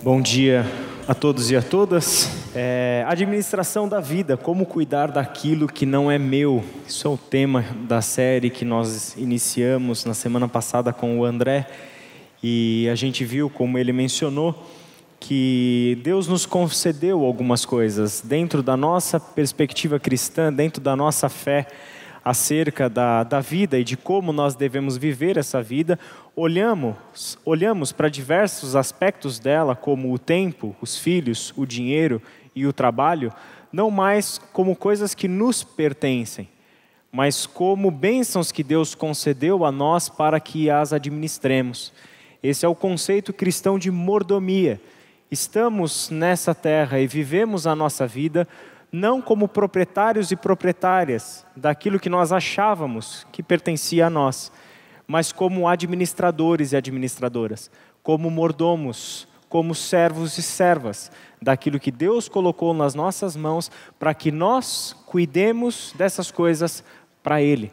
Bom dia a todos e a todas. Administração da vida, como cuidar daquilo que não é meu. Isso é o tema da série que nós iniciamos na semana passada com o André. E a gente viu, como ele mencionou, que Deus nos concedeu algumas coisas dentro da nossa perspectiva cristã, dentro da nossa fé, acerca da vida e de como nós devemos viver essa vida. Olhamos para diversos aspectos dela, como o tempo, os filhos, o dinheiro e o trabalho, não mais como coisas que nos pertencem, mas como bênçãos que Deus concedeu a nós para que as administremos. Esse é o conceito cristão de mordomia. Estamos nessa terra e vivemos a nossa vida não como proprietários e proprietárias daquilo que nós achávamos que pertencia a nós, mas como administradores e administradoras, como mordomos, como servos e servas daquilo que Deus colocou nas nossas mãos para que nós cuidemos dessas coisas para Ele.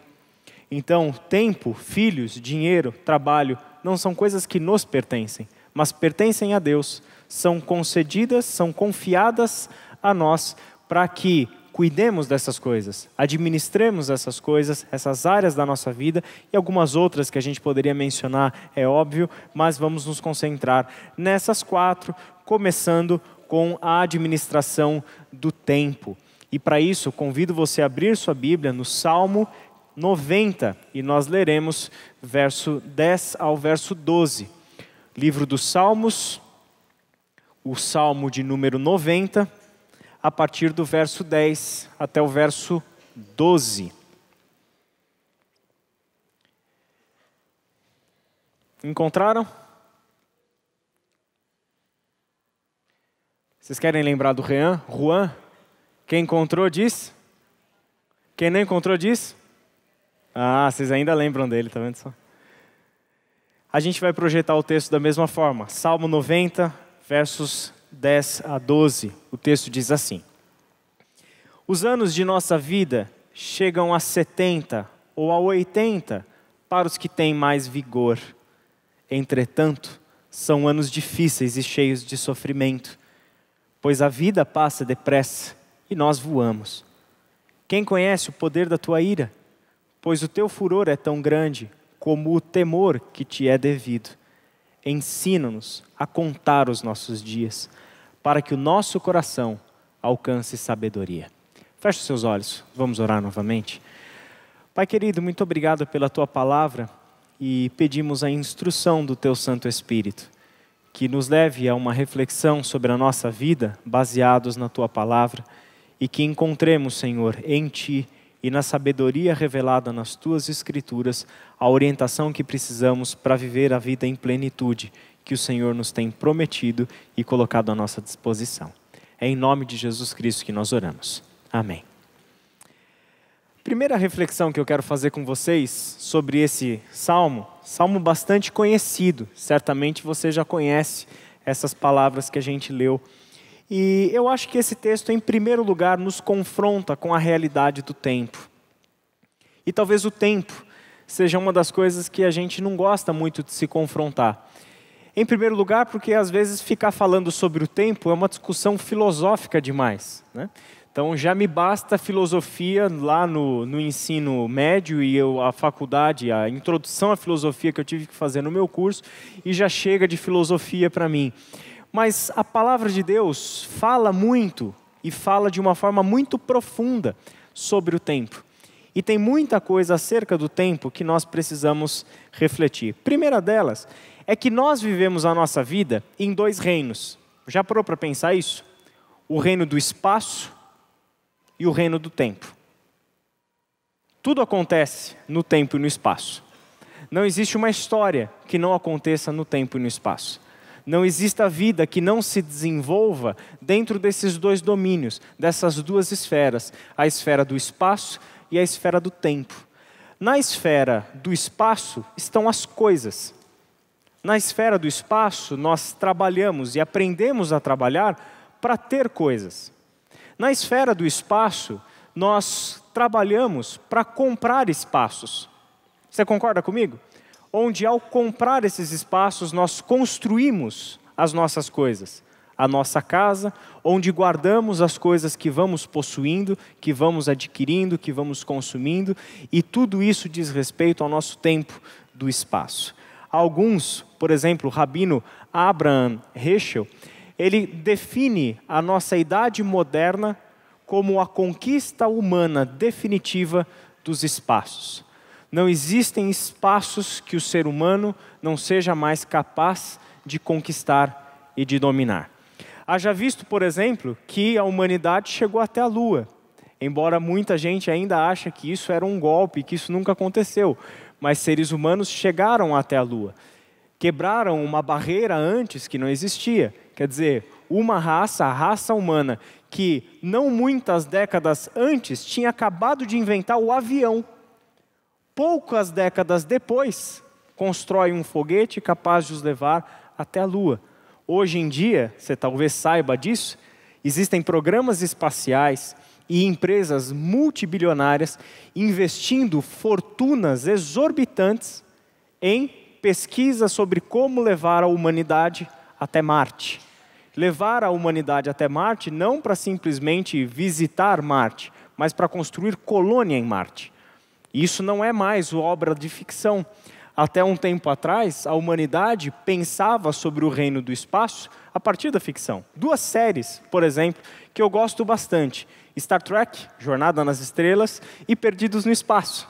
Então, tempo, filhos, dinheiro, trabalho, não são coisas que nos pertencem, mas pertencem a Deus, são concedidas, são confiadas a nós para que cuidemos dessas coisas, administremos essas coisas, essas áreas da nossa vida e algumas outras que a gente poderia mencionar, é óbvio, mas vamos nos concentrar nessas 4, começando com a administração do tempo. E para isso, convido você a abrir sua Bíblia no Salmo 90 e nós leremos verso 10 ao verso 12. Livro dos Salmos, o Salmo de número 90, a partir do verso 10 até o verso 12. Encontraram? Vocês querem lembrar do Juan? Quem encontrou diz? Quem não encontrou diz? Ah, vocês ainda lembram dele, tá vendo só? A gente vai projetar o texto da mesma forma. Salmo 90, versos 10 a 12, o texto diz assim: os anos de nossa vida chegam a 70 ou a 80 para os que têm mais vigor. Entretanto, são anos difíceis e cheios de sofrimento, pois a vida passa depressa e nós voamos. Quem conhece o poder da tua ira? Pois o teu furor é tão grande como o temor que te é devido. Ensina-nos a contar os nossos dias, para que o nosso coração alcance sabedoria. Feche os seus olhos, vamos orar novamente. Pai querido, muito obrigado pela tua palavra e pedimos a instrução do teu Santo Espírito, que nos leve a uma reflexão sobre a nossa vida, baseados na tua palavra, e que encontremos, Senhor, em ti e na sabedoria revelada nas tuas escrituras, a orientação que precisamos para viver a vida em plenitude, que o Senhor nos tem prometido e colocado à nossa disposição. É em nome de Jesus Cristo que nós oramos. Amém. Primeira reflexão que eu quero fazer com vocês sobre esse salmo bastante conhecido. Certamente você já conhece essas palavras que a gente leu. E eu acho que esse texto, em primeiro lugar, nos confronta com a realidade do tempo. E talvez o tempo seja uma das coisas que a gente não gosta muito de se confrontar. Em primeiro lugar, porque às vezes ficar falando sobre o tempo é uma discussão filosófica demais, né? Então já me basta a filosofia lá no ensino médio e a faculdade, a introdução à filosofia que eu tive que fazer no meu curso, e já chega de filosofia para mim. Mas a palavra de Deus fala muito e fala de uma forma muito profunda sobre o tempo. E tem muita coisa acerca do tempo que nós precisamos refletir. Primeira delas é que nós vivemos a nossa vida em 2 reinos. Já parou para pensar isso? O reino do espaço e o reino do tempo. Tudo acontece no tempo e no espaço. Não existe uma história que não aconteça no tempo e no espaço. Não existe a vida que não se desenvolva dentro desses 2 domínios, dessas 2 esferas, a esfera do espaço e a esfera do tempo. Na esfera do espaço estão as coisas. Na esfera do espaço nós trabalhamos e aprendemos a trabalhar para ter coisas. Na esfera do espaço nós trabalhamos para comprar espaços. Você concorda comigo? Onde ao comprar esses espaços nós construímos as nossas coisas? A nossa casa, onde guardamos as coisas que vamos possuindo, que vamos adquirindo, que vamos consumindo, e tudo isso diz respeito ao nosso tempo do espaço. Alguns, por exemplo, o rabino Abraham Heschel, ele define a nossa idade moderna como a conquista humana definitiva dos espaços. Não existem espaços que o ser humano não seja mais capaz de conquistar e de dominar. Haja visto, por exemplo, que a humanidade chegou até a Lua. Embora muita gente ainda ache que isso era um golpe, que isso nunca aconteceu. Mas seres humanos chegaram até a Lua. Quebraram uma barreira antes que não existia. Quer dizer, uma raça, a raça humana, que não muitas décadas antes tinha acabado de inventar o avião. Poucas décadas depois, constrói um foguete capaz de os levar até a Lua. Hoje em dia, você talvez saiba disso, existem programas espaciais e empresas multibilionárias investindo fortunas exorbitantes em pesquisa sobre como levar a humanidade até Marte. Levar a humanidade até Marte não para simplesmente visitar Marte, mas para construir colônia em Marte. Isso não é mais obra de ficção. Até um tempo atrás, a humanidade pensava sobre o reino do espaço a partir da ficção. 2 séries, por exemplo, que eu gosto bastante. Star Trek, Jornada nas Estrelas, e Perdidos no Espaço.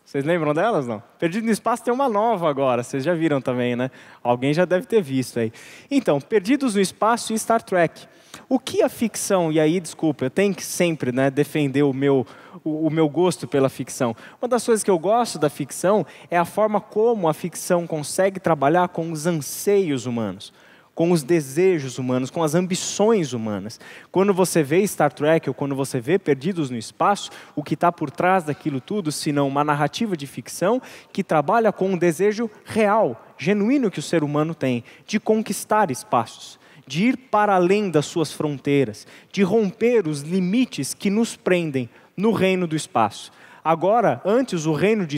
Vocês lembram delas, não? Perdidos no Espaço tem uma nova agora, vocês já viram também, né? Alguém já deve ter visto aí. Então, Perdidos no Espaço e Star Trek. O que a ficção, e aí, desculpa, eu tenho que sempre, né, defender o meu gosto pela ficção. Uma das coisas que eu gosto da ficção é a forma como a ficção consegue trabalhar com os anseios humanos, com os desejos humanos, com as ambições humanas. Quando você vê Star Trek ou quando você vê Perdidos no Espaço, o que está por trás daquilo tudo, senão uma narrativa de ficção que trabalha com um desejo real, genuíno que o ser humano tem, de conquistar espaços, de ir para além das suas fronteiras, de romper os limites que nos prendem no reino do espaço. Agora, antes o reino do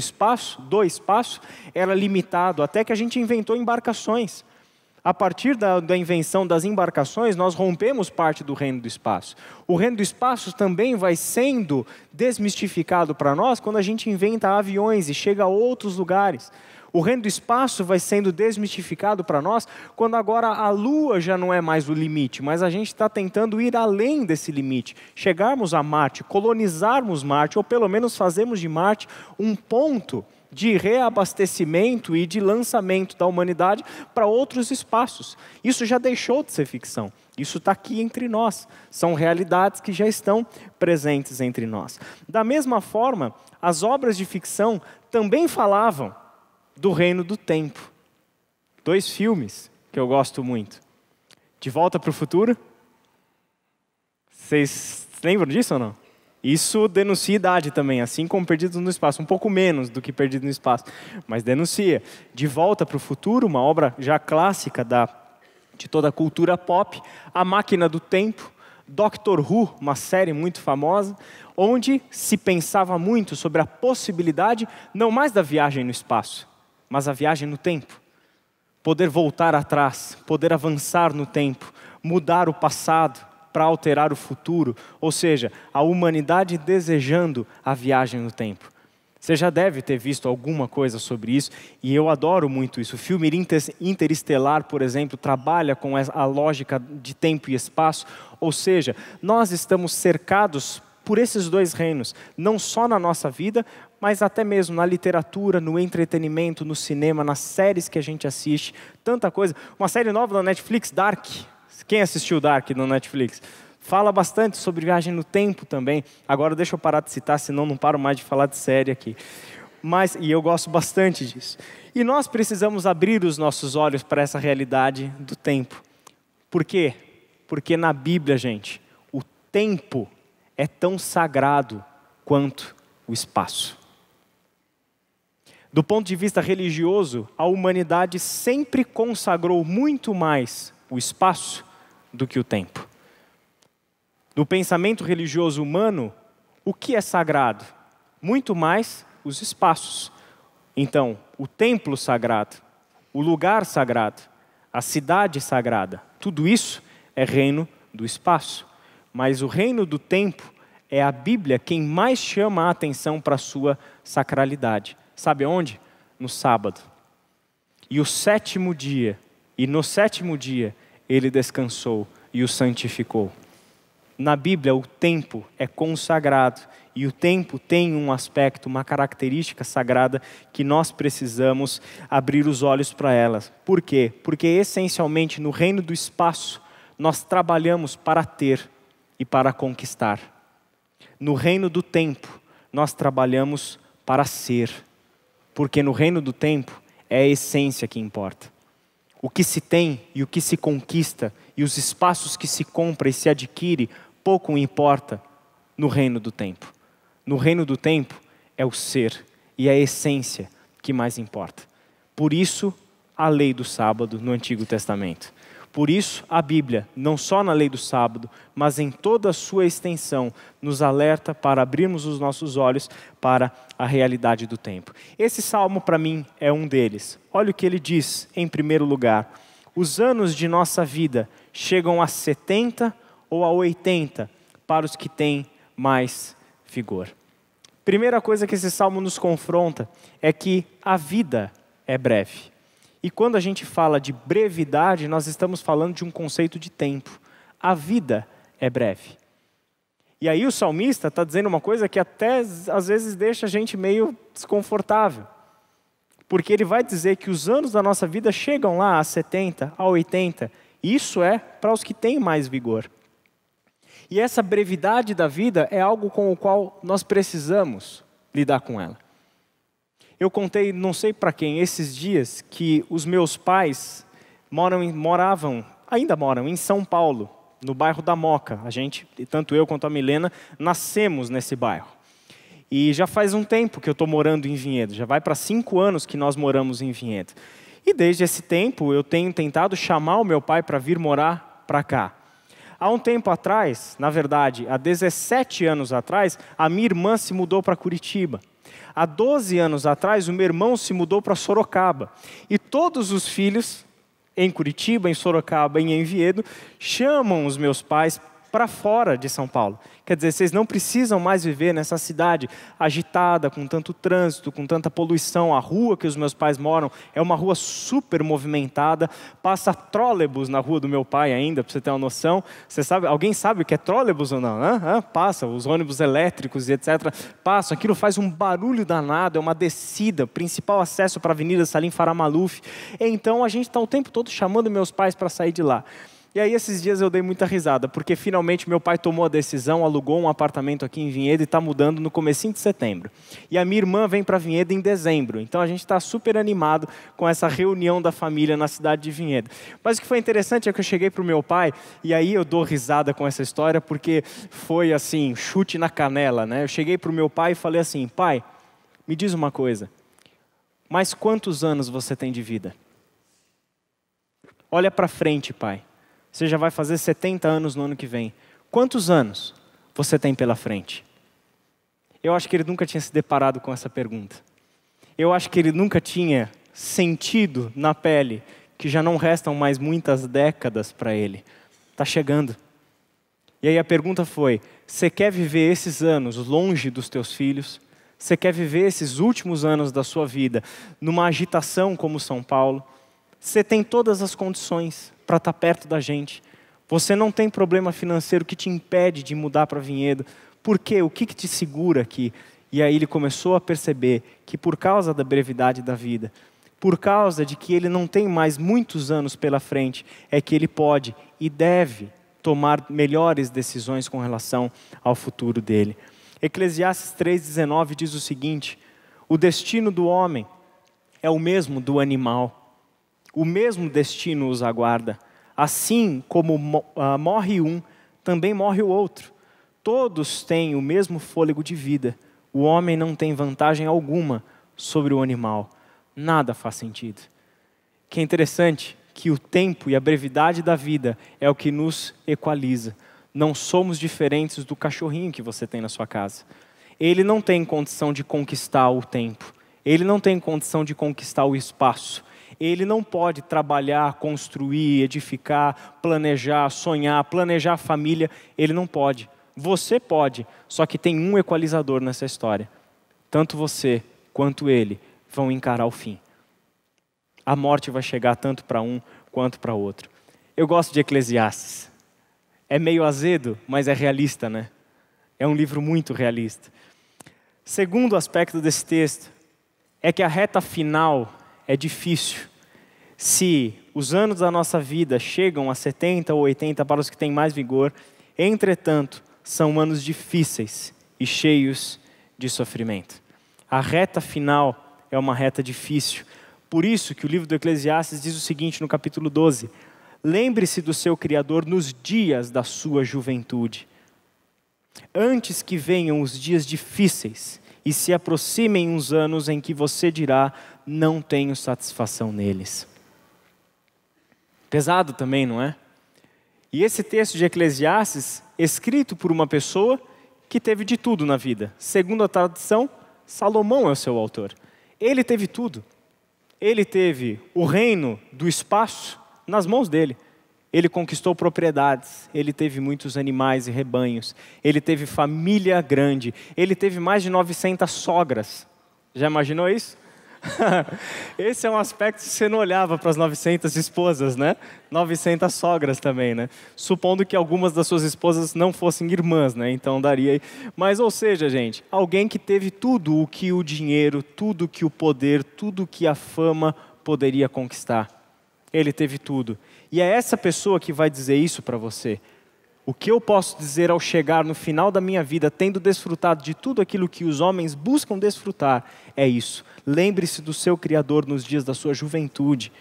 espaço, era limitado, até que a gente inventou embarcações. A partir da invenção das embarcações, nós rompemos parte do reino do espaço. O reino do espaço também vai sendo desmistificado para nós quando a gente inventa aviões e chega a outros lugares. O reino do espaço vai sendo desmistificado para nós quando agora a Lua já não é mais o limite, mas a gente está tentando ir além desse limite, chegarmos a Marte, colonizarmos Marte, ou pelo menos fazermos de Marte um ponto de reabastecimento e de lançamento da humanidade para outros espaços. Isso já deixou de ser ficção. Isso está aqui entre nós. São realidades que já estão presentes entre nós. Da mesma forma, as obras de ficção também falavam do reino do tempo. 2 filmes que eu gosto muito. De Volta para o Futuro. Vocês lembram disso ou não? Isso denuncia idade também, assim como Perdidos no Espaço. Um pouco menos do que Perdidos no Espaço, mas denuncia. De Volta para o Futuro, uma obra já clássica de toda a cultura pop. A Máquina do Tempo. Doctor Who, uma série muito famosa, onde se pensava muito sobre a possibilidade, não mais da viagem no espaço, mas a viagem no tempo. Poder voltar atrás, poder avançar no tempo, mudar o passado para alterar o futuro. Ou seja, a humanidade desejando a viagem no tempo. Você já deve ter visto alguma coisa sobre isso, e eu adoro muito isso. O filme Interestelar, por exemplo, trabalha com a lógica de tempo e espaço. Ou seja, nós estamos cercados por esses 2 reinos, não só na nossa vida, mas até mesmo na literatura, no entretenimento, no cinema, nas séries que a gente assiste, tanta coisa. Uma série nova da Netflix, Dark. Quem assistiu Dark no Netflix? Fala bastante sobre viagem no tempo também. Agora deixa eu parar de citar, senão não paro mais de falar de série aqui. E eu gosto bastante disso. E nós precisamos abrir os nossos olhos para essa realidade do tempo. Por quê? Porque na Bíblia, gente, o tempo é tão sagrado quanto o espaço. Do ponto de vista religioso, a humanidade sempre consagrou muito mais o espaço do que o tempo. No pensamento religioso humano, o que é sagrado? Muito mais os espaços. Então, o templo sagrado, o lugar sagrado, a cidade sagrada. Tudo isso é reino do espaço. Mas o reino do tempo é a Bíblia quem mais chama a atenção para a sua sacralidade. Sabe onde? No sábado. E no sétimo dia, ele descansou e o santificou. Na Bíblia, o tempo é consagrado e o tempo tem um aspecto, uma característica sagrada que nós precisamos abrir os olhos para elas. Por quê? Porque essencialmente no reino do espaço nós trabalhamos para ter e para conquistar. No reino do tempo nós trabalhamos para ser, porque no reino do tempo é a essência que importa. O que se tem e o que se conquista e os espaços que se compra e se adquire, pouco importa no reino do tempo. No reino do tempo é o ser e a essência que mais importa. Por isso, a lei do sábado no Antigo Testamento. Por isso, a Bíblia, não só na lei do sábado, mas em toda a sua extensão, nos alerta para abrirmos os nossos olhos para a realidade do tempo. Esse salmo, para mim, é um deles. Olha o que ele diz, em primeiro lugar. Os anos de nossa vida chegam a 70 ou a 80 para os que têm mais vigor. Primeira coisa que esse salmo nos confronta é que a vida é breve. E quando a gente fala de brevidade, nós estamos falando de um conceito de tempo. A vida é breve. E aí o salmista está dizendo uma coisa que até às vezes deixa a gente meio desconfortável. Porque ele vai dizer que os anos da nossa vida chegam lá a 70, a 80. Isso é para os que têm mais vigor. E essa brevidade da vida é algo com o qual nós precisamos lidar com ela. Eu contei, não sei para quem, esses dias, que os meus pais ainda moram em São Paulo, no bairro da Moca. A gente, tanto eu quanto a Milena, nascemos nesse bairro. E já faz um tempo que eu estou morando em Vinhedo, já vai para 5 anos que nós moramos em Vinhedo. E desde esse tempo eu tenho tentado chamar o meu pai para vir morar para cá. Há um tempo atrás, na verdade, há 17 anos atrás, a minha irmã se mudou para Curitiba. Há 12 anos atrás, o meu irmão se mudou para Sorocaba. E todos os filhos, em Curitiba, em Sorocaba e em Vinhedo, chamam os meus pais para fora de São Paulo. Quer dizer, vocês não precisam mais viver nessa cidade agitada, com tanto trânsito, com tanta poluição. A rua que os meus pais moram é uma rua super movimentada. Passa trólebus na rua do meu pai ainda, para você ter uma noção. Você sabe, alguém sabe o que é trólebus ou não? Passa, os ônibus elétricos e etc. Passam, aquilo faz um barulho danado, é uma descida, principal acesso para a Avenida Salim Farah Maluf. Então a gente está o tempo todo chamando meus pais para sair de lá. E aí esses dias eu dei muita risada, porque finalmente meu pai tomou a decisão, alugou um apartamento aqui em Vinhedo e está mudando no comecinho de setembro. E a minha irmã vem para Vinhedo em dezembro, então a gente está super animado com essa reunião da família na cidade de Vinhedo. Mas o que foi interessante é que eu cheguei para o meu pai, e aí eu dou risada com essa história, porque foi assim, chute na canela, né? Eu cheguei para o meu pai e falei assim, pai, me diz uma coisa, mas quantos anos você tem de vida? Olha para frente, pai. Você já vai fazer 70 anos no ano que vem. Quantos anos você tem pela frente? Eu acho que ele nunca tinha se deparado com essa pergunta. Eu acho que ele nunca tinha sentido na pele que já não restam mais muitas décadas para ele. Está chegando. E aí a pergunta foi, você quer viver esses anos longe dos teus filhos? Você quer viver esses últimos anos da sua vida numa agitação como São Paulo? Você tem todas as condições para estar perto da gente. Você não tem problema financeiro que te impede de mudar para Vinhedo. Por quê? O que te segura aqui? E aí ele começou a perceber que por causa da brevidade da vida, por causa de que ele não tem mais muitos anos pela frente, é que ele pode e deve tomar melhores decisões com relação ao futuro dele. Eclesiastes 3,19 diz o seguinte, o destino do homem é o mesmo do animal. O mesmo destino os aguarda. Assim como morre um, também morre o outro. Todos têm o mesmo fôlego de vida. O homem não tem vantagem alguma sobre o animal. Nada faz sentido. Que é interessante que o tempo e a brevidade da vida é o que nos equaliza. Não somos diferentes do cachorrinho que você tem na sua casa. Ele não tem condição de conquistar o tempo. Ele não tem condição de conquistar o espaço. Ele não pode trabalhar, construir, edificar, planejar, sonhar, planejar a família. Ele não pode. Você pode, só que tem um equalizador nessa história. Tanto você quanto ele vão encarar o fim. A morte vai chegar tanto para um quanto para outro. Eu gosto de Eclesiastes. É meio azedo, mas é realista, né? É um livro muito realista. Segundo aspecto desse texto é que a reta final é difícil. Se os anos da nossa vida chegam a 70 ou 80 para os que têm mais vigor, entretanto, são anos difíceis e cheios de sofrimento. A reta final é uma reta difícil. Por isso que o livro do Eclesiastes diz o seguinte no capítulo 12: lembre-se do seu Criador nos dias da sua juventude, antes que venham os dias difíceis e se aproximem os anos em que você dirá, não tenho satisfação neles. Pesado também, não é? E esse texto de Eclesiastes, escrito por uma pessoa que teve de tudo na vida. Segundo a tradição, Salomão é o seu autor. Ele teve tudo. Ele teve o reino do espaço nas mãos dele. Ele conquistou propriedades, ele teve muitos animais e rebanhos, ele teve família grande, ele teve mais de 900 sogras. Já imaginou isso? Esse é um aspecto que você não olhava para as 900 esposas, né? 900 sogras também, né? Supondo que algumas das suas esposas não fossem irmãs, né? Então daria. Mas, ou seja, gente, alguém que teve tudo o que o dinheiro, tudo o que o poder, tudo o que a fama poderia conquistar. Ele teve tudo. E é essa pessoa que vai dizer isso para você. O que eu posso dizer ao chegar no final da minha vida, tendo desfrutado de tudo aquilo que os homens buscam desfrutar, é isso. Lembre-se do seu Criador nos dias da sua juventude,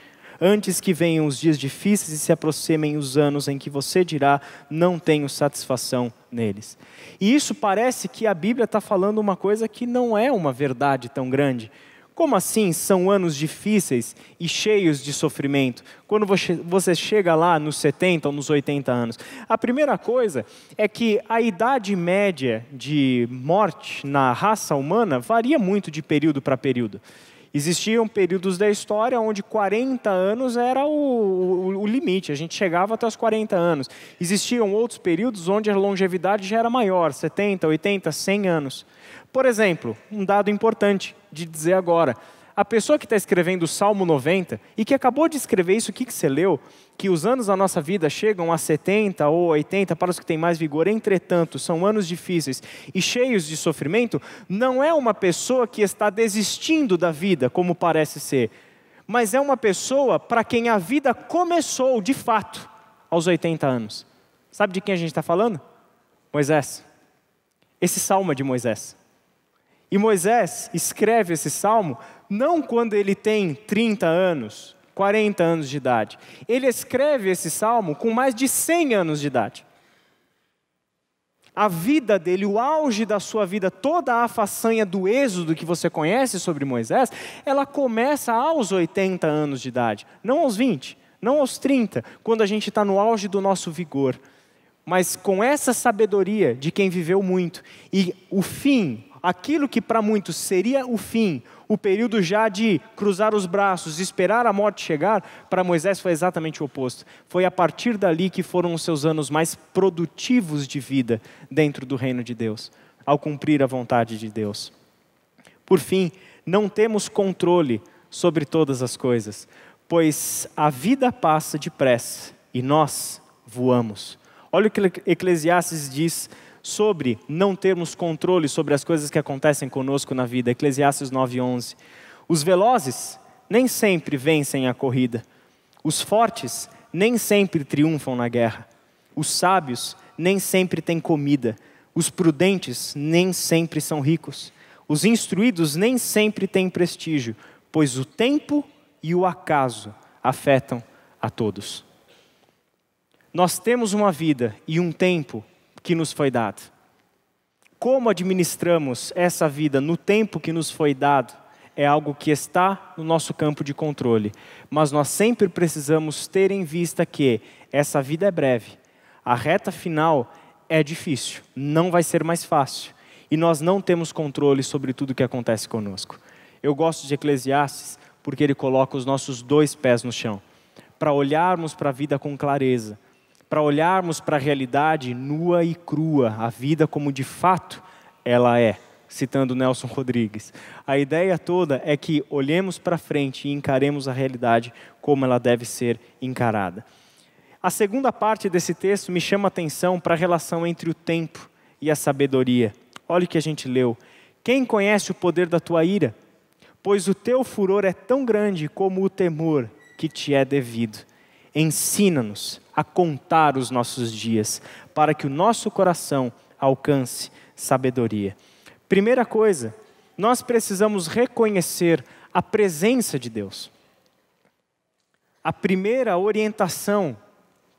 antes que venham os dias difíceis e se aproximem os anos em que você dirá, não tenho satisfação neles. E isso parece que a Bíblia está falando uma coisa que não é uma verdade tão grande. Como assim são anos difíceis e cheios de sofrimento? Quando você chega lá nos 70 ou nos 80 anos. A primeira coisa é que a idade média de morte na raça humana varia muito de período para período. Existiam períodos da história onde 40 anos era o limite, a gente chegava até os 40 anos. Existiam outros períodos onde a longevidade já era maior, 70, 80, 100 anos. Por exemplo, um dado importante de dizer agora, a pessoa que está escrevendo o Salmo 90 e que acabou de escrever isso, o que você leu? Que os anos da nossa vida chegam a 70 ou 80 para os que têm mais vigor, entretanto, são anos difíceis e cheios de sofrimento, não é uma pessoa que está desistindo da vida, como parece ser, mas é uma pessoa para quem a vida começou, de fato, aos 80 anos. Sabe de quem a gente está falando? Moisés. Esse salmo é de Moisés. E Moisés escreve esse salmo não quando ele tem 30 anos, 40 anos de idade. Ele escreve esse salmo com mais de 100 anos de idade. A vida dele, o auge da sua vida, toda a façanha do êxodo que você conhece sobre Moisés, ela começa aos 80 anos de idade. Não aos 20, não aos 30, quando a gente está no auge do nosso vigor. Mas com essa sabedoria de quem viveu muito. E o fim, aquilo que para muitos seria o fim, o período já de cruzar os braços, esperar a morte chegar, para Moisés foi exatamente o oposto. Foi a partir dali que foram os seus anos mais produtivos de vida dentro do reino de Deus, ao cumprir a vontade de Deus. Por fim, não temos controle sobre todas as coisas, pois a vida passa depressa e nós voamos. Olha o que Eclesiastes diz sobre não termos controle sobre as coisas que acontecem conosco na vida. Eclesiastes 9:11. Os velozes nem sempre vencem a corrida. Os fortes nem sempre triunfam na guerra. Os sábios nem sempre têm comida. Os prudentes nem sempre são ricos. Os instruídos nem sempre têm prestígio, pois o tempo e o acaso afetam a todos. Nós temos uma vida e um tempo que nos foi dado. Como administramos essa vida no tempo que nos foi dado é algo que está no nosso campo de controle. Mas nós sempre precisamos ter em vista que essa vida é breve. A reta final é difícil, não vai ser mais fácil. E nós não temos controle sobre tudo o que acontece conosco. Eu gosto de Eclesiastes porque Ele coloca os nossos dois pés no chão, para olharmos para a vida com clareza, para olharmos para a realidade nua e crua, a vida como de fato ela é, citando Nelson Rodrigues. A ideia toda é que olhemos para frente e encaremos a realidade como ela deve ser encarada. A segunda parte desse texto me chama a atenção para a relação entre o tempo e a sabedoria. Olha o que a gente leu. Quem conhece o poder da tua ira? Pois o teu furor é tão grande como o temor que te é devido. Ensina-nos a contar os nossos dias, para que o nosso coração alcance sabedoria. Primeira coisa, nós precisamos reconhecer a presença de Deus. A primeira orientação,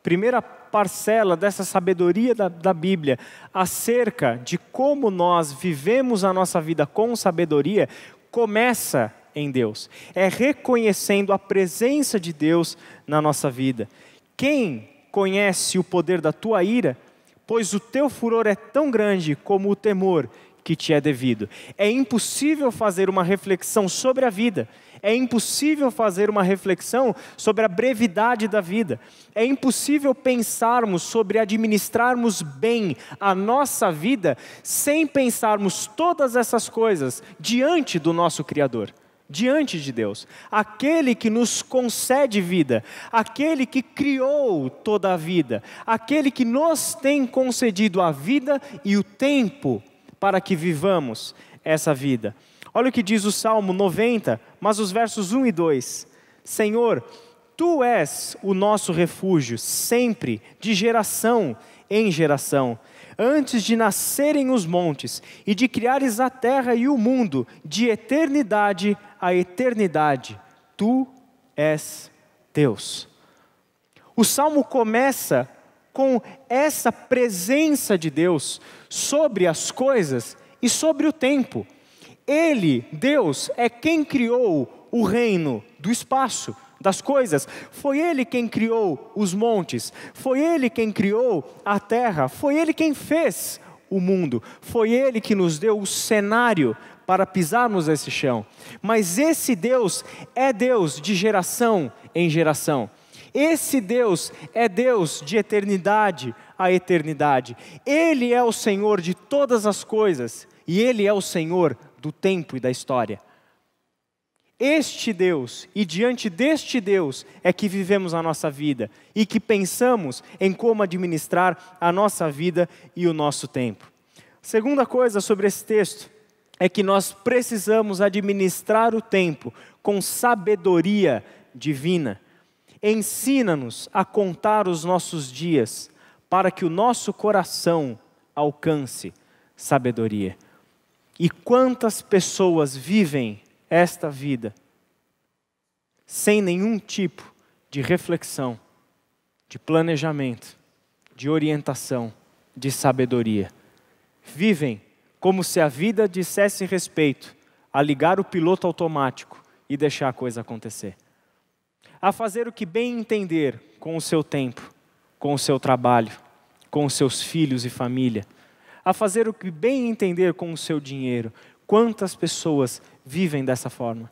primeira parcela dessa sabedoria da Bíblia acerca de como nós vivemos a nossa vida com sabedoria, começa em Deus. É reconhecendo a presença de Deus na nossa vida. Quem conhece o poder da tua ira? Pois o teu furor é tão grande como o temor que te é devido. É impossível fazer uma reflexão sobre a vida. É impossível fazer uma reflexão sobre a brevidade da vida. É impossível pensarmos sobre administrarmos bem a nossa vida sem pensarmos todas essas coisas diante do nosso Criador, diante de Deus. Aquele que nos concede vida, aquele que criou toda a vida, aquele que nos tem concedido a vida e o tempo para que vivamos essa vida. Olha o que diz o Salmo 90, mas os versos 1 e 2. Senhor, Tu és o nosso refúgio, sempre, de geração em geração. Antes de nascerem os montes e de criares a terra e o mundo, de eternidade a eternidade, Tu és Deus. O Salmo começa com essa presença de Deus sobre as coisas e sobre o tempo. Ele, Deus, é quem criou o reino do espaço, das coisas. Foi Ele quem criou os montes, foi Ele quem criou a terra, foi Ele quem fez o mundo, foi Ele que nos deu o cenário para pisarmos esse chão. Mas esse Deus é Deus de geração em geração. Esse Deus é Deus de eternidade a eternidade. Ele é o Senhor de todas as coisas e Ele é o Senhor do tempo e da história. Este Deus e diante deste Deus é que vivemos a nossa vida e que pensamos em como administrar a nossa vida e o nosso tempo. Segunda coisa sobre esse texto é que nós precisamos administrar o tempo com sabedoria divina. Ensina-nos a contar os nossos dias para que o nosso coração alcance sabedoria. E quantas pessoas vivem esta vida sem nenhum tipo de reflexão, de planejamento, de orientação, de sabedoria. Vivem como se a vida dissesse respeito a ligar o piloto automático e deixar a coisa acontecer. A fazer o que bem entender com o seu tempo, com o seu trabalho, com os seus filhos e família. A fazer o que bem entender com o seu dinheiro. Quantas pessoas vivem dessa forma?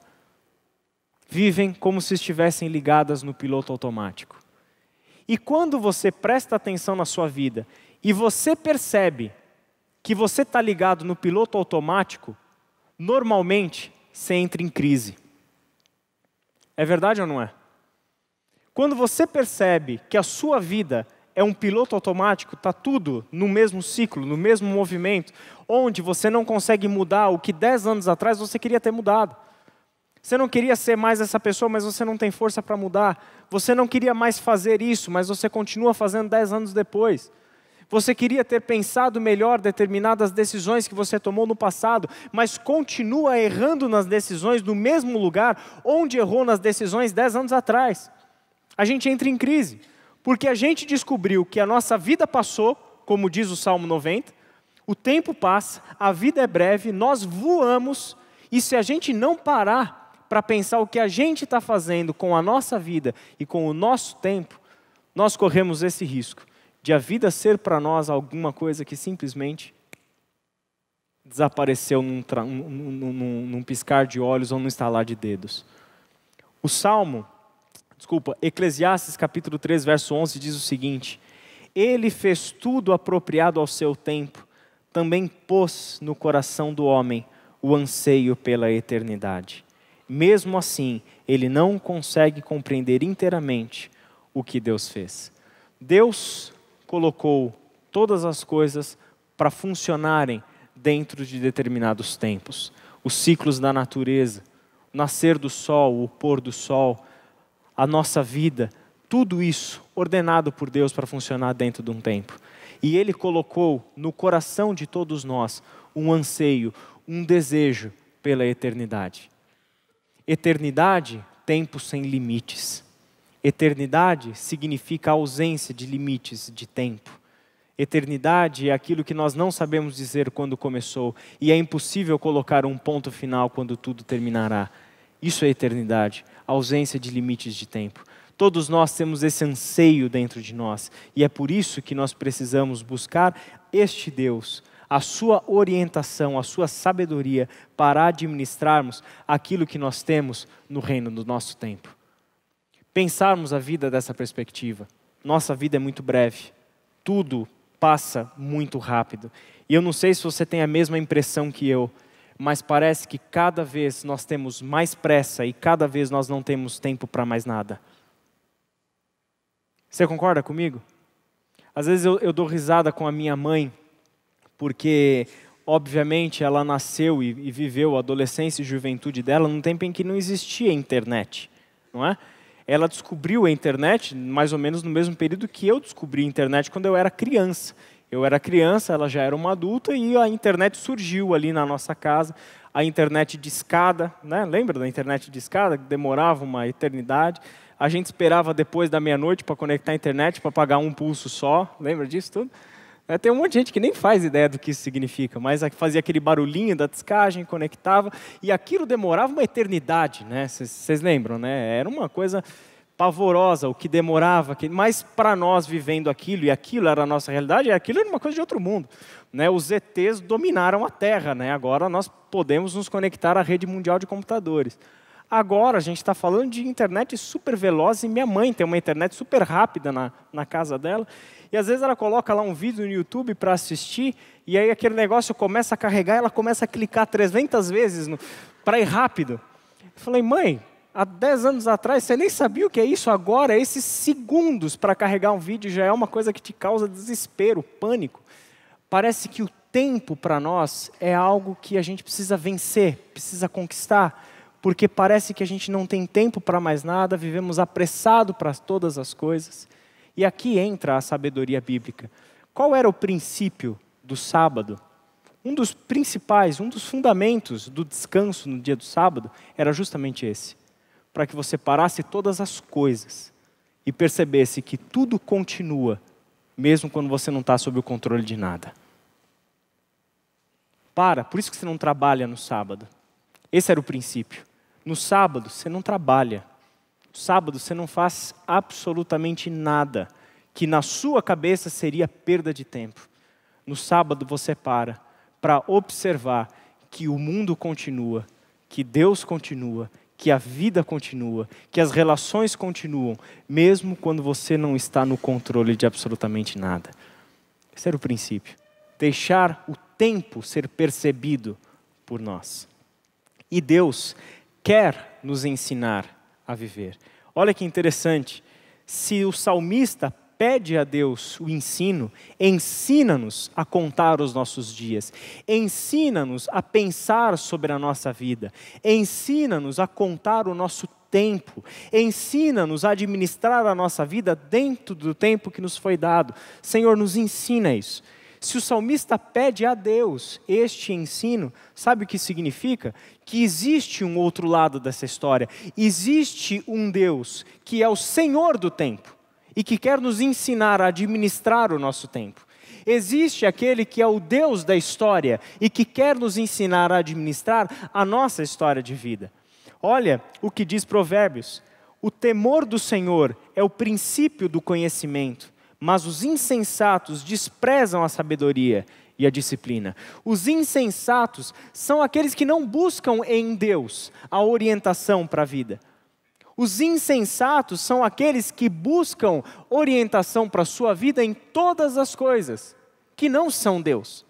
Vivem como se estivessem ligadas no piloto automático. E quando você presta atenção na sua vida e você percebe que você está ligado no piloto automático, normalmente você entra em crise. É verdade ou não é? Quando você percebe que a sua vida é um piloto automático, está tudo no mesmo ciclo, no mesmo movimento, onde você não consegue mudar o que 10 anos atrás você queria ter mudado. Você não queria ser mais essa pessoa, mas você não tem força para mudar. Você não queria mais fazer isso, mas você continua fazendo 10 anos depois. Você queria ter pensado melhor determinadas decisões que você tomou no passado, mas continua errando nas decisões no mesmo lugar onde errou nas decisões 10 anos atrás. A gente entra em crise. Porque a gente descobriu que a nossa vida passou, como diz o Salmo 90, o tempo passa, a vida é breve, nós voamos, e se a gente não parar para pensar o que a gente está fazendo com a nossa vida e com o nosso tempo, nós corremos esse risco de a vida ser para nós alguma coisa que simplesmente desapareceu num piscar de olhos ou num estalar de dedos. Eclesiastes capítulo 3, verso 11 diz o seguinte: Ele fez tudo apropriado ao seu tempo, também pôs no coração do homem o anseio pela eternidade. Mesmo assim, ele não consegue compreender inteiramente o que Deus fez. Deus colocou todas as coisas para funcionarem dentro de determinados tempos. Os ciclos da natureza, o nascer do sol, o pôr do sol, a nossa vida, tudo isso ordenado por Deus para funcionar dentro de um tempo. E Ele colocou no coração de todos nós um anseio, um desejo pela eternidade. Eternidade, tempo sem limites. Eternidade significa a ausência de limites de tempo. Eternidade é aquilo que nós não sabemos dizer quando começou, e é impossível colocar um ponto final quando tudo terminará. Isso é eternidade, ausência de limites de tempo. Todos nós temos esse anseio dentro de nós, e é por isso que nós precisamos buscar este Deus, a sua orientação, a sua sabedoria para administrarmos aquilo que nós temos no reino do nosso tempo. Pensarmos a vida dessa perspectiva. Nossa vida é muito breve, tudo passa muito rápido. E eu não sei se você tem a mesma impressão que eu, mas parece que cada vez nós temos mais pressa e cada vez nós não temos tempo para mais nada. Você concorda comigo? Às vezes eu dou risada com a minha mãe, porque obviamente ela nasceu e viveu a adolescência e juventude dela num tempo em que não existia internet, não é? Ela descobriu a internet mais ou menos no mesmo período que eu descobri a internet quando eu era criança. Eu era criança, ela já era uma adulta e a internet surgiu ali na nossa casa. A internet de escada, né? Lembra da internet de escada? Que demorava uma eternidade. A gente esperava depois da meia-noite para conectar a internet, para pagar um pulso só. Lembra disso tudo? Tem um monte de gente que nem faz ideia do que isso significa, mas fazia aquele barulhinho da descagem, conectava, e aquilo demorava uma eternidade, né? Vocês lembram, né? Era uma coisa pavorosa o que demorava, mas para nós vivendo aquilo, e aquilo era a nossa realidade, aquilo era uma coisa de outro mundo, né? Os ETs dominaram a Terra, né? Agora nós podemos nos conectar à rede mundial de computadores. Agora a gente está falando de internet super veloz, e minha mãe tem uma internet super rápida na casa dela, e às vezes ela coloca lá um vídeo no YouTube para assistir, e aí aquele negócio começa a carregar, ela começa a clicar 300 vezes para ir rápido. Eu falei, mãe, há 10 anos atrás você nem sabia o que é isso, agora esses segundos para carregar um vídeo já é uma coisa que te causa desespero, pânico. Parece que o tempo para nós é algo que a gente precisa vencer, precisa conquistar, porque parece que a gente não tem tempo para mais nada, vivemos apressado para todas as coisas. E aqui entra a sabedoria bíblica. Qual era o princípio do sábado? Um dos principais, um dos fundamentos do descanso no dia do sábado era justamente esse. Para que você parasse todas as coisas e percebesse que tudo continua, mesmo quando você não está sob o controle de nada. Por isso que você não trabalha no sábado. Esse era o princípio. No sábado, você não trabalha. No sábado, você não faz absolutamente nada que na sua cabeça seria perda de tempo. No sábado, você para observar que o mundo continua, que Deus continua, que a vida continua, que as relações continuam, mesmo quando você não está no controle de absolutamente nada. Esse era o princípio. Deixar o tempo ser percebido por nós. E Deus quer nos ensinar a viver. Olha que interessante, se o salmista pede a Deus o ensino, ensina-nos a contar os nossos dias, ensina-nos a pensar sobre a nossa vida, ensina-nos a contar o nosso tempo, ensina-nos a administrar a nossa vida dentro do tempo que nos foi dado. Senhor, nos ensina isso. Se o salmista pede a Deus este ensino, sabe o que significa? Que existe um outro lado dessa história. Existe um Deus que é o Senhor do tempo e que quer nos ensinar a administrar o nosso tempo. Existe aquele que é o Deus da história e que quer nos ensinar a administrar a nossa história de vida. Olha o que diz Provérbios. O temor do Senhor é o princípio do conhecimento, mas os insensatos desprezam a sabedoria e a disciplina. Os insensatos são aqueles que não buscam em Deus a orientação para a vida. Os insensatos são aqueles que buscam orientação para a sua vida em todas as coisas, que não são Deus.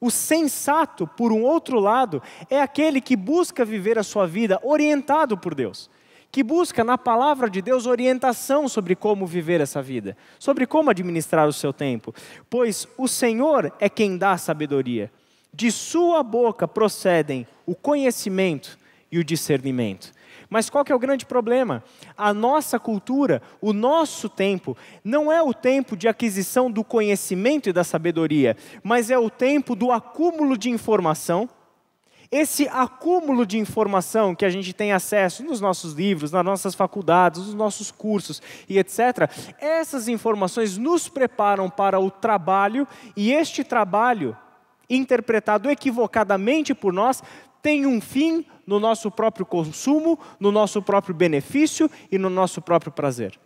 O sensato, por um outro lado, é aquele que busca viver a sua vida orientado por Deus, que busca na palavra de Deus orientação sobre como viver essa vida, sobre como administrar o seu tempo, pois o Senhor é quem dá a sabedoria. De sua boca procedem o conhecimento e o discernimento. Mas qual que é o grande problema? A nossa cultura, o nosso tempo, não é o tempo de aquisição do conhecimento e da sabedoria, mas é o tempo do acúmulo de informação. Esse acúmulo de informação que a gente tem acesso nos nossos livros, nas nossas faculdades, nos nossos cursos e etc., essas informações nos preparam para o trabalho, e este trabalho, interpretado equivocadamente por nós, tem um fim no nosso próprio consumo, no nosso próprio benefício e no nosso próprio prazer.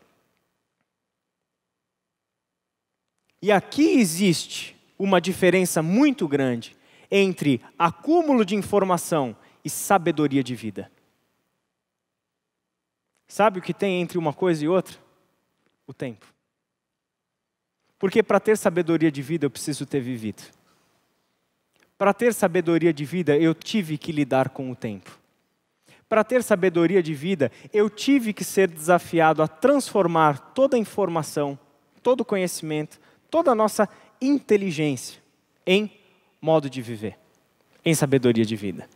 E aqui existe uma diferença muito grande entre acúmulo de informação e sabedoria de vida. Sabe o que tem entre uma coisa e outra? O tempo. Porque para ter sabedoria de vida eu preciso ter vivido. Para ter sabedoria de vida, eu tive que lidar com o tempo. Para ter sabedoria de vida, eu tive que ser desafiado a transformar toda a informação, todo o conhecimento, toda a nossa inteligência em modo de viver, em sabedoria de vida.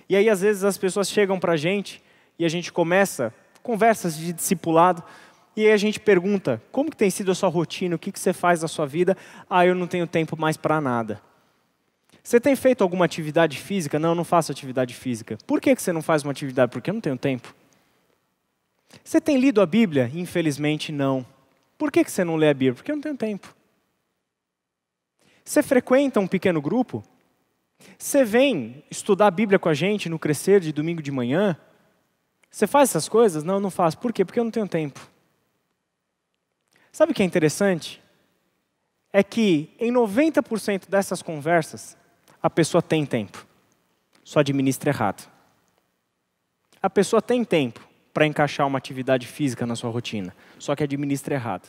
E aí, às vezes, as pessoas chegam para a gente e a gente começa conversas de discipulado, e aí a gente pergunta: como que tem sido a sua rotina, o que você faz na sua vida? Ah, eu não tenho tempo mais para nada. Você tem feito alguma atividade física? Não, eu não faço atividade física. Por que você não faz uma atividade? Porque eu não tenho tempo. Você tem lido a Bíblia? Infelizmente não. Por que você não lê a Bíblia? Porque eu não tenho tempo. Você frequenta um pequeno grupo? Você vem estudar a Bíblia com a gente no Crescer de domingo de manhã? Você faz essas coisas? Não, eu não faço. Por quê? Porque eu não tenho tempo. Sabe o que é interessante? É que em 90% dessas conversas, a pessoa tem tempo, só administra errado. A pessoa tem tempo para encaixar uma atividade física na sua rotina, só que administra errado.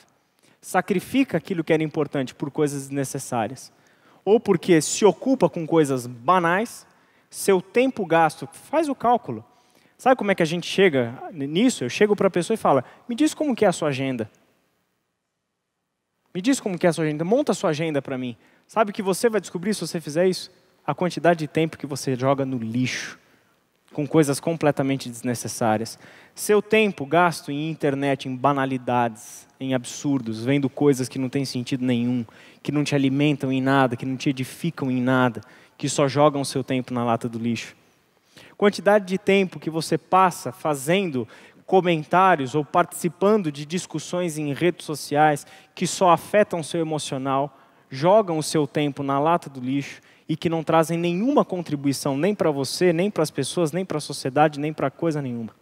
Sacrifica aquilo que era importante por coisas desnecessárias. Ou porque se ocupa com coisas banais, seu tempo gasto, faz o cálculo. Sabe como é que a gente chega nisso? Eu chego para a pessoa e falo: me diz como que é a sua agenda. Me diz como que é a sua agenda, monta a sua agenda para mim. Sabe o que você vai descobrir se você fizer isso? A quantidade de tempo que você joga no lixo, com coisas completamente desnecessárias. Seu tempo gasto em internet, em banalidades, em absurdos, vendo coisas que não têm sentido nenhum, que não te alimentam em nada, que não te edificam em nada, que só jogam seu tempo na lata do lixo. Quantidade de tempo que você passa fazendo comentários ou participando de discussões em redes sociais que só afetam o seu emocional, jogam o seu tempo na lata do lixo e que não trazem nenhuma contribuição nem para você, nem para as pessoas, nem para a sociedade, nem para coisa nenhuma.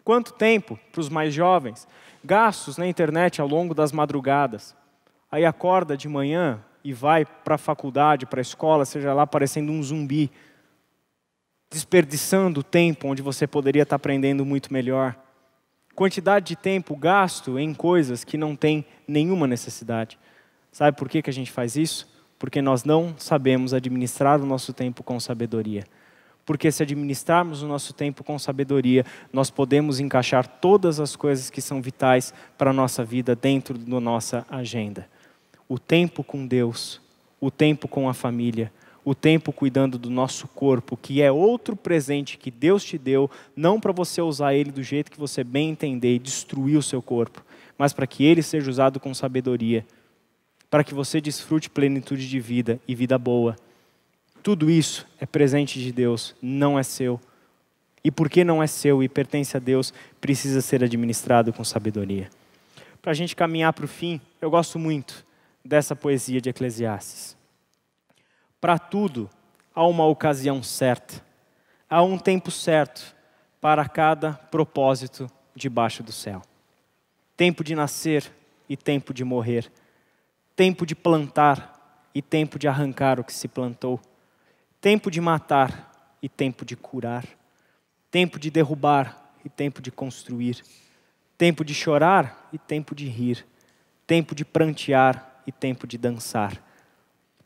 Quanto tempo, para os mais jovens, gastos na internet ao longo das madrugadas. Aí acorda de manhã e vai para a faculdade, para a escola, seja lá parecendo um zumbi, desperdiçando o tempo onde você poderia estar aprendendo muito melhor. Quantidade de tempo gasto em coisas que não tem nenhuma necessidade. Sabe por que a gente faz isso? Porque nós não sabemos administrar o nosso tempo com sabedoria. Porque se administrarmos o nosso tempo com sabedoria, nós podemos encaixar todas as coisas que são vitais para a nossa vida dentro da nossa agenda. O tempo com Deus, o tempo com a família, o tempo cuidando do nosso corpo, que é outro presente que Deus te deu, não para você usar ele do jeito que você bem entender e destruir o seu corpo, mas para que ele seja usado com sabedoria, para que você desfrute plenitude de vida e vida boa. Tudo isso é presente de Deus, não é seu. E porque não é seu e pertence a Deus, precisa ser administrado com sabedoria. Para a gente caminhar para o fim, eu gosto muito dessa poesia de Eclesiastes. Para tudo, há uma ocasião certa, há um tempo certo para cada propósito debaixo do céu. Tempo de nascer e tempo de morrer. Tempo de plantar e tempo de arrancar o que se plantou. Tempo de matar e tempo de curar. Tempo de derrubar e tempo de construir, tempo de chorar e tempo de rir, tempo de prantear e tempo de dançar,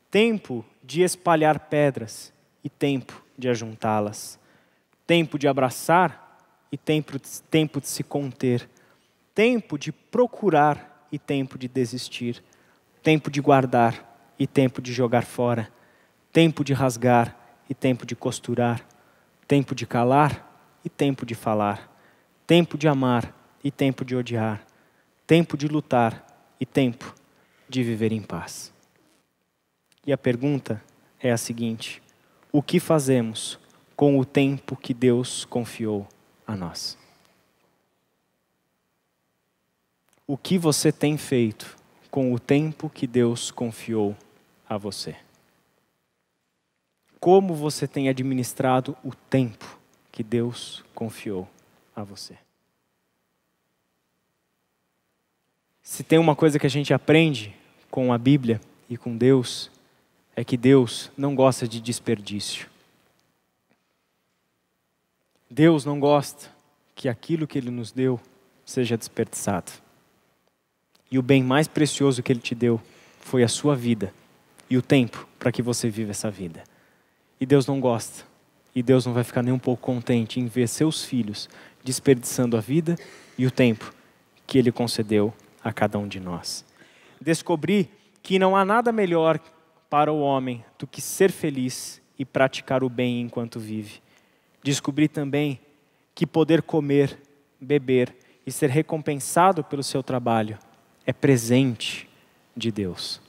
tempo de espalhar pedras e tempo de ajuntá-las, tempo de abraçar e tempo de se conter, tempo de procurar e tempo de desistir, tempo de guardar e tempo de jogar fora, tempo de rasgar e tempo de costurar, tempo de calar e tempo de falar, tempo de amar e tempo de odiar, tempo de lutar e tempo de viver em paz. E a pergunta é a seguinte: o que fazemos com o tempo que Deus confiou a nós? O que você tem feito com o tempo que Deus confiou a você? Como você tem administrado o tempo que Deus confiou a você? Se tem uma coisa que a gente aprende com a Bíblia e com Deus, é que Deus não gosta de desperdício. Deus não gosta que aquilo que Ele nos deu seja desperdiçado. E o bem mais precioso que Ele te deu foi a sua vida e o tempo para que você viva essa vida. E Deus não gosta, e Deus não vai ficar nem um pouco contente em ver seus filhos desperdiçando a vida e o tempo que Ele concedeu a cada um de nós. Descobri que não há nada melhor para o homem do que ser feliz e praticar o bem enquanto vive. Descobri também que poder comer, beber e ser recompensado pelo seu trabalho é presente de Deus.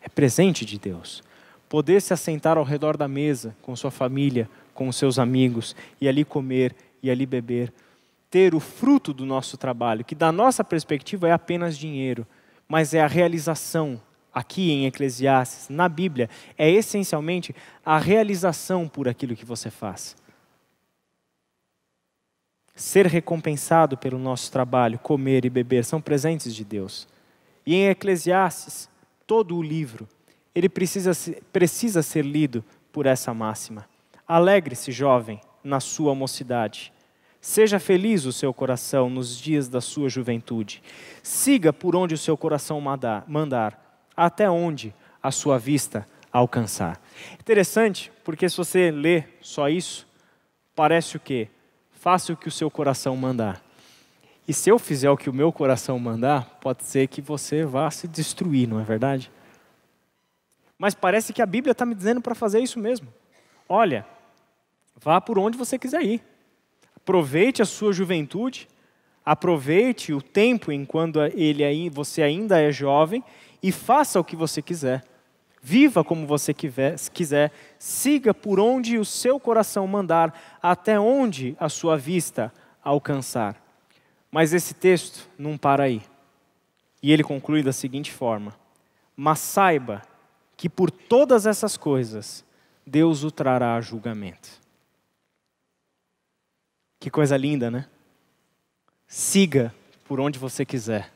É presente de Deus. Poder se assentar ao redor da mesa com sua família, com os seus amigos, e ali comer e ali beber. Ter o fruto do nosso trabalho, que da nossa perspectiva é apenas dinheiro, mas é a realização, aqui em Eclesiastes, na Bíblia, é essencialmente a realização por aquilo que você faz. Ser recompensado pelo nosso trabalho, comer e beber, são presentes de Deus. E em Eclesiastes, todo o livro, ele precisa ser lido por essa máxima. Alegre-se, jovem, na sua mocidade. Seja feliz o seu coração nos dias da sua juventude. Siga por onde o seu coração mandar, até onde a sua vista alcançar. Interessante, porque se você lê só isso, parece o quê? Faça o que o seu coração mandar. E se eu fizer o que o meu coração mandar, pode ser que você vá se destruir, não é verdade? Mas parece que a Bíblia está me dizendo para fazer isso mesmo. Olha, vá por onde você quiser ir. Aproveite a sua juventude, aproveite o tempo enquanto você ainda é jovem e faça o que você quiser. Viva como você quiser, siga por onde o seu coração mandar, até onde a sua vista alcançar. Mas esse texto não para aí. E ele conclui da seguinte forma: mas saiba que por todas essas coisas, Deus o trará a julgamento. Que coisa linda, né? Siga por onde você quiser.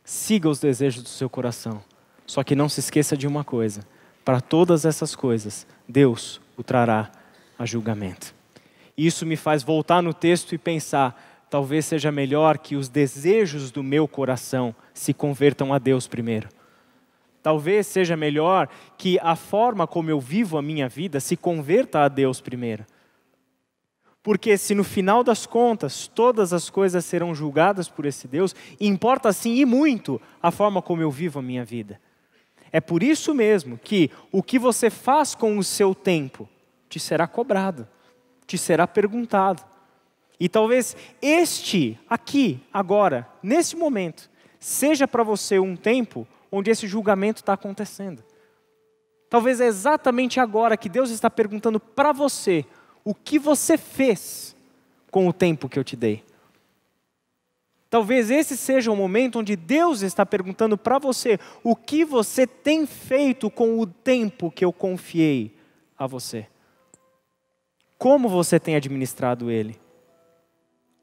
Siga os desejos do seu coração. Só que não se esqueça de uma coisa: para todas essas coisas, Deus o trará a julgamento. Isso me faz voltar no texto e pensar, talvez seja melhor que os desejos do meu coração se convertam a Deus primeiro. Talvez seja melhor que a forma como eu vivo a minha vida se converta a Deus primeiro. Porque se no final das contas todas as coisas serão julgadas por esse Deus, importa sim e muito a forma como eu vivo a minha vida. É por isso mesmo que o que você faz com o seu tempo te será cobrado, te será perguntado. E talvez aqui, agora, nesse momento, seja para você um tempo onde esse julgamento está acontecendo. Talvez é exatamente agora que Deus está perguntando para você o que você fez com o tempo que eu te dei. Talvez esse seja o momento onde Deus está perguntando para você o que você tem feito com o tempo que eu confiei a você. Como você tem administrado ele?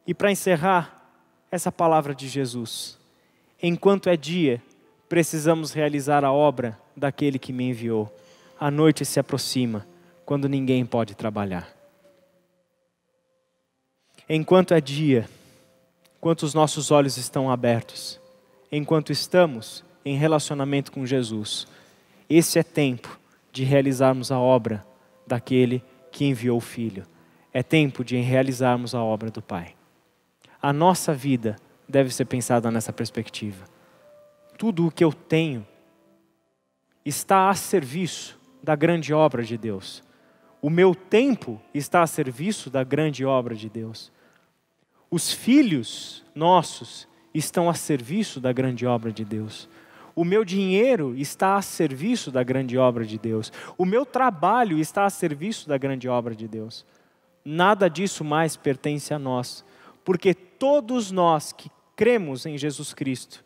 E para encerrar, essa palavra de Jesus: enquanto é dia, precisamos realizar a obra daquele que me enviou. A noite se aproxima, quando ninguém pode trabalhar. Enquanto é dia, enquanto os nossos olhos estão abertos, enquanto estamos em relacionamento com Jesus, esse é tempo de realizarmos a obra daquele que enviou o Filho. É tempo de realizarmos a obra do Pai. A nossa vida deve ser pensada nessa perspectiva. Tudo o que eu tenho está a serviço da grande obra de Deus. O meu tempo está a serviço da grande obra de Deus. Os filhos nossos estão a serviço da grande obra de Deus. O meu dinheiro está a serviço da grande obra de Deus. O meu trabalho está a serviço da grande obra de Deus. Nada disso mais pertence a nós, porque todos nós que cremos em Jesus Cristo,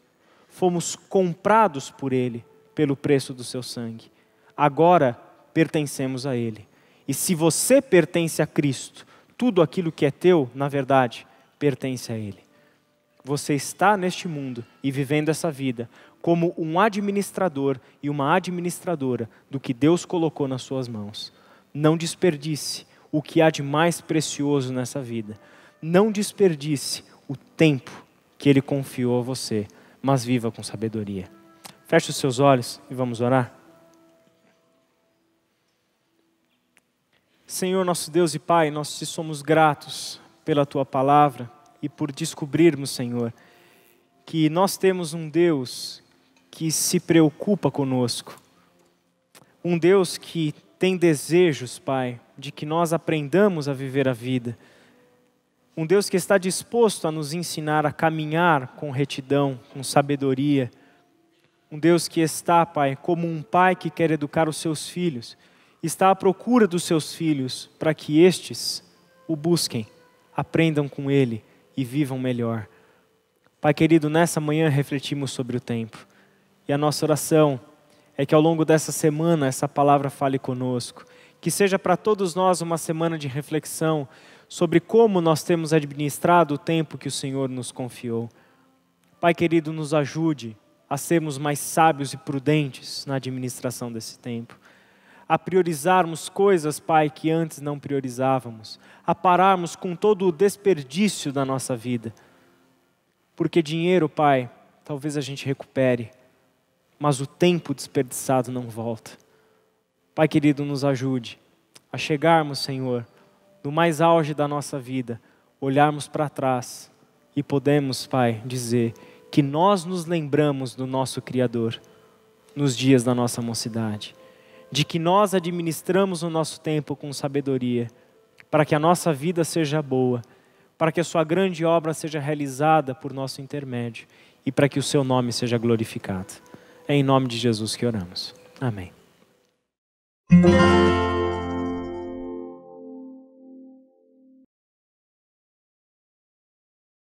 fomos comprados por Ele, pelo preço do seu sangue. Agora pertencemos a Ele. E se você pertence a Cristo, tudo aquilo que é teu, na verdade, pertence a Ele. Você está neste mundo e vivendo essa vida como um administrador e uma administradora do que Deus colocou nas suas mãos. Não desperdice o que há de mais precioso nessa vida. Não desperdice o tempo que Ele confiou a você, mas viva com sabedoria. Feche os seus olhos e vamos orar. Senhor, nosso Deus e Pai, nós te somos gratos pela Tua palavra e por descobrirmos, Senhor, que nós temos um Deus que se preocupa conosco. Um Deus que tem desejos, Pai, de que nós aprendamos a viver a vida. Um Deus que está disposto a nos ensinar a caminhar com retidão, com sabedoria. Um Deus que está, Pai, como um pai que quer educar os seus filhos, está à procura dos seus filhos para que estes o busquem, aprendam com Ele e vivam melhor. Pai querido, nessa manhã refletimos sobre o tempo. E a nossa oração é que ao longo dessa semana essa palavra fale conosco. Que seja para todos nós uma semana de reflexão sobre como nós temos administrado o tempo que o Senhor nos confiou. Pai querido, nos ajude a sermos mais sábios e prudentes na administração desse tempo. A priorizarmos coisas, Pai, que antes não priorizávamos. A pararmos com todo o desperdício da nossa vida. Porque dinheiro, Pai, talvez a gente recupere, mas o tempo desperdiçado não volta. Pai querido, nos ajude a chegarmos, Senhor, no mais auge da nossa vida, olharmos para trás e podemos, Pai, dizer que nós nos lembramos do nosso Criador nos dias da nossa mocidade. De que nós administramos o nosso tempo com sabedoria, para que a nossa vida seja boa, para que a sua grande obra seja realizada por nosso intermédio e para que o seu nome seja glorificado. É em nome de Jesus que oramos. Amém.